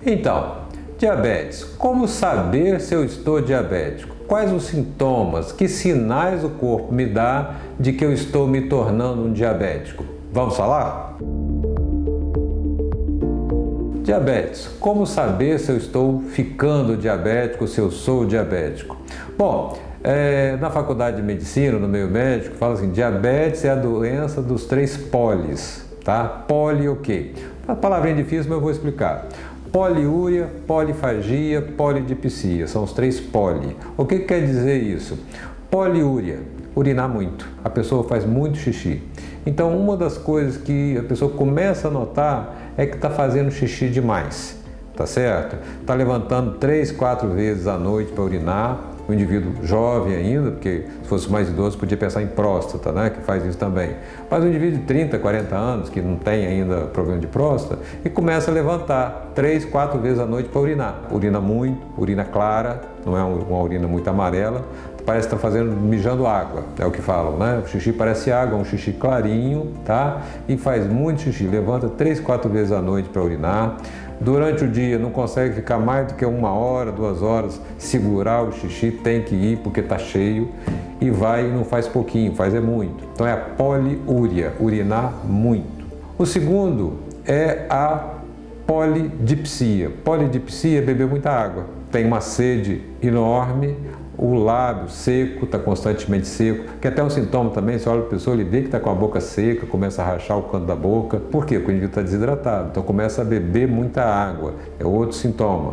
Então, diabetes. Como saber se eu estou diabético? Quais os sintomas? Que sinais o corpo me dá de que eu estou me tornando um diabético? Vamos falar? Diabetes. Como saber se eu estou ficando diabético, se eu sou diabético? Bom, na faculdade de medicina, no meio médico, fala assim, diabetes é a doença dos 3 polis, tá? Poli o quê? A palavrinha difícil, mas eu vou explicar. Poliúria, polifagia, polidipsia, são os 3 poli. O que quer dizer isso? Poliúria, urinar muito, a pessoa faz muito xixi. Então, uma das coisas que a pessoa começa a notar é que está fazendo xixi demais, tá certo? Está levantando 3, 4 vezes à noite para urinar, um indivíduo jovem ainda, porque se fosse mais idoso podia pensar em próstata, né, que faz isso também. Mas um indivíduo de 30, 40 anos, que não tem ainda problema de próstata, e começa a levantar 3, 4 vezes à noite para urinar. Urina muito, urina clara, não é uma urina muito amarela, parece que está mijando água, é o que falam, né? O xixi parece água, um xixi clarinho, tá? E faz muito xixi, levanta 3, 4 vezes à noite para urinar. Durante o dia não consegue ficar mais do que 1 hora, 2 horas, segurar o xixi, tem que ir porque está cheio e vai e não faz pouquinho, faz muito. Então é a poliúria, urinar muito. O segundo é a polidipsia. Polidipsia é beber muita água. Tem uma sede enorme, o lábio seco, está constantemente seco, que é até um sintoma também, você olha para a pessoa, ele vê que está com a boca seca, começa a rachar o canto da boca. Por quê? Porque o indivíduo está desidratado, então começa a beber muita água, é outro sintoma.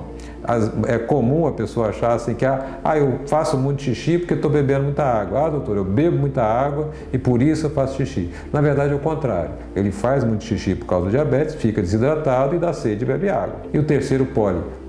É comum a pessoa achar assim que, eu faço muito xixi porque estou bebendo muita água. Doutor, eu bebo muita água e por isso eu faço xixi. Na verdade é o contrário, ele faz muito xixi por causa do diabetes, fica desidratado e dá sede e bebe água. E o terceiro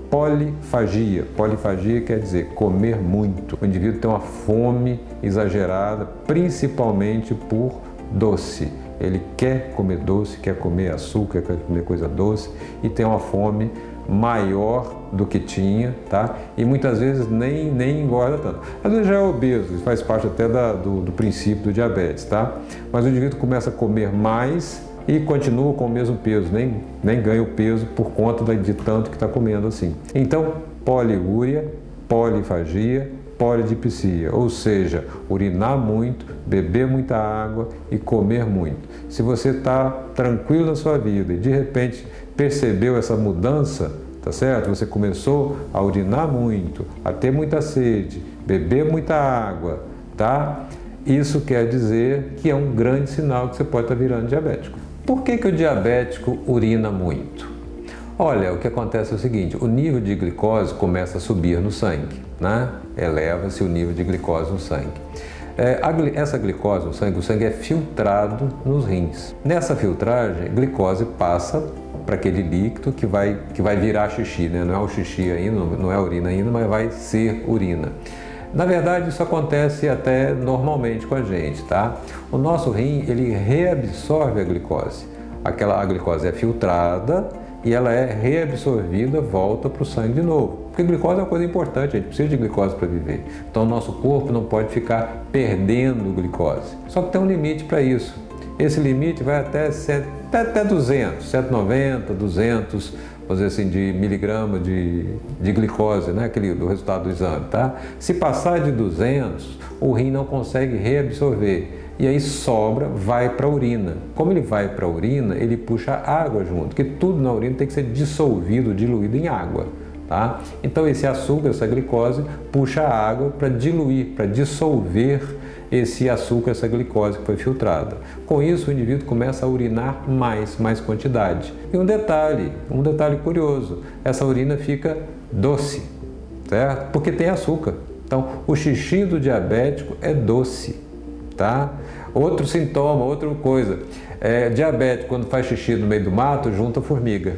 polifagia. Polifagia quer dizer comer muito. O indivíduo tem uma fome exagerada, principalmente por doce. Ele quer comer doce, quer comer açúcar, quer comer coisa doce e tem uma fome maior do que tinha, tá? E muitas vezes nem engorda tanto. Às vezes já é obeso, isso faz parte até do princípio do diabetes, tá? Mas o indivíduo começa a comer mais e continua com o mesmo peso, nem ganha o peso por conta de tanto que está comendo assim. Então, poliúria, polifagia, polidipsia, ou seja, urinar muito, beber muita água e comer muito. Se você está tranquilo na sua vida e de repente percebeu essa mudança, tá certo? Você começou a urinar muito, a ter muita sede, beber muita água, tá? Isso quer dizer que é um grande sinal que você pode estar virando diabético. Por que o diabético urina muito? Olha, o que acontece é o seguinte, o nível de glicose começa a subir no sangue, né? Eleva-se o nível de glicose no sangue. Essa glicose no sangue, o sangue é filtrado nos rins. Nessa filtragem, a glicose passa para aquele líquido que vai virar xixi, né? Não é o xixi ainda, não é a urina ainda, mas vai ser urina. Na verdade, isso acontece até normalmente com a gente, tá? O nosso rim, ele reabsorve a glicose. A glicose é filtrada e ela é reabsorvida, volta para o sangue de novo. Porque a glicose é uma coisa importante, a gente precisa de glicose para viver. Então, o nosso corpo não pode ficar perdendo glicose. Só que tem um limite para isso. Esse limite vai até 200, 190, 200, vamos dizer assim, de miligrama de glicose, né? Aquele do resultado do exame, tá? Se passar de 200, o rim não consegue reabsorver e aí sobra, vai para a urina. Como ele vai para a urina, ele puxa água junto, porque tudo na urina tem que ser dissolvido, diluído em água, tá? Então esse açúcar, essa glicose, puxa a água para diluir, para dissolver esse açúcar, essa glicose que foi filtrada. Com isso, o indivíduo começa a urinar mais quantidade. E um detalhe curioso, essa urina fica doce, certo? Porque tem açúcar. Então, o xixi do diabético é doce, tá? Outro sintoma, outra coisa, diabético, quando faz xixi no meio do mato, junta formiga.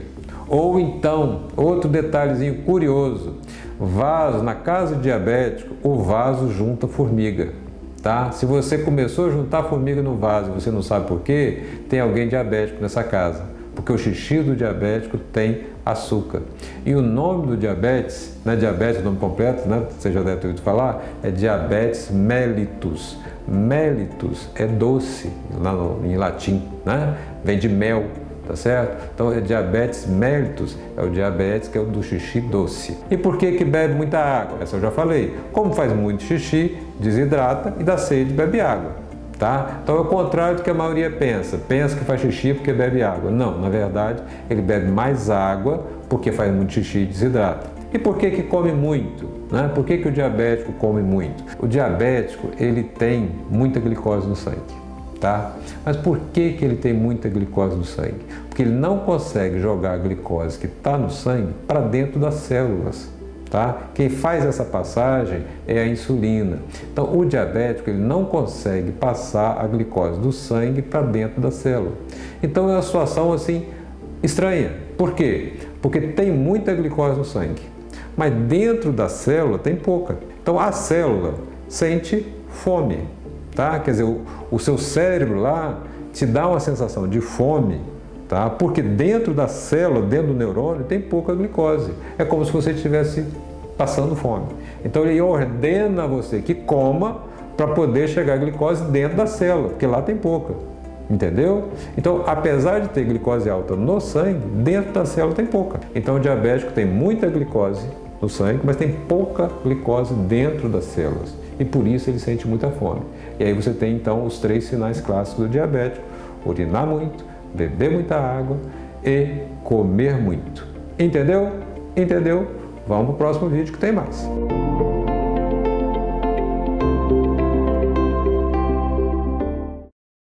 Ou então, outro detalhezinho curioso, vaso, na casa de diabético, o vaso junta formiga. Tá? Se você começou a juntar formiga no vaso e você não sabe por quê, tem alguém diabético nessa casa, porque o xixi do diabético tem açúcar. E o nome do diabetes, não é diabetes, o nome completo, né? Você já deve ter ouvido falar, é diabetes mellitus. Mellitus é doce, lá em latim, né? Vem de mel. tá certo? Então, é diabetes mellitus, é o diabetes que é o do xixi doce. E por que bebe muita água? Essa eu já falei. Como faz muito xixi, desidrata e dá sede, bebe água, tá? Então, é o contrário do que a maioria pensa. Pensa que faz xixi porque bebe água. Não, na verdade, ele bebe mais água porque faz muito xixi e desidrata. E por que come muito? Né? Por que o diabético come muito? O diabético, ele tem muita glicose no sangue, tá? Mas por que ele tem muita glicose no sangue? Porque ele não consegue jogar a glicose que está no sangue para dentro das células, tá? Quem faz essa passagem é a insulina. Então, o diabético, ele não consegue passar a glicose do sangue para dentro da célula. Então, é uma situação assim estranha. Por quê? Porque tem muita glicose no sangue, mas dentro da célula tem pouca. Então a célula sente fome, tá? Quer dizer, o seu cérebro lá te dá uma sensação de fome, tá? Porque dentro da célula, dentro do neurônio, tem pouca glicose. É como se você estivesse passando fome. Então ele ordena a você que coma para poder chegar a glicose dentro da célula, porque lá tem pouca. Entendeu? Então, apesar de ter glicose alta no sangue, dentro da célula tem pouca. Então, o diabético tem muita glicose no sangue, mas tem pouca glicose dentro das células. E por isso ele sente muita fome. E aí você tem, então, os 3 sinais clássicos do diabético: urinar muito, beber muita água e comer muito. Entendeu? Entendeu? Vamos para o próximo vídeo que tem mais.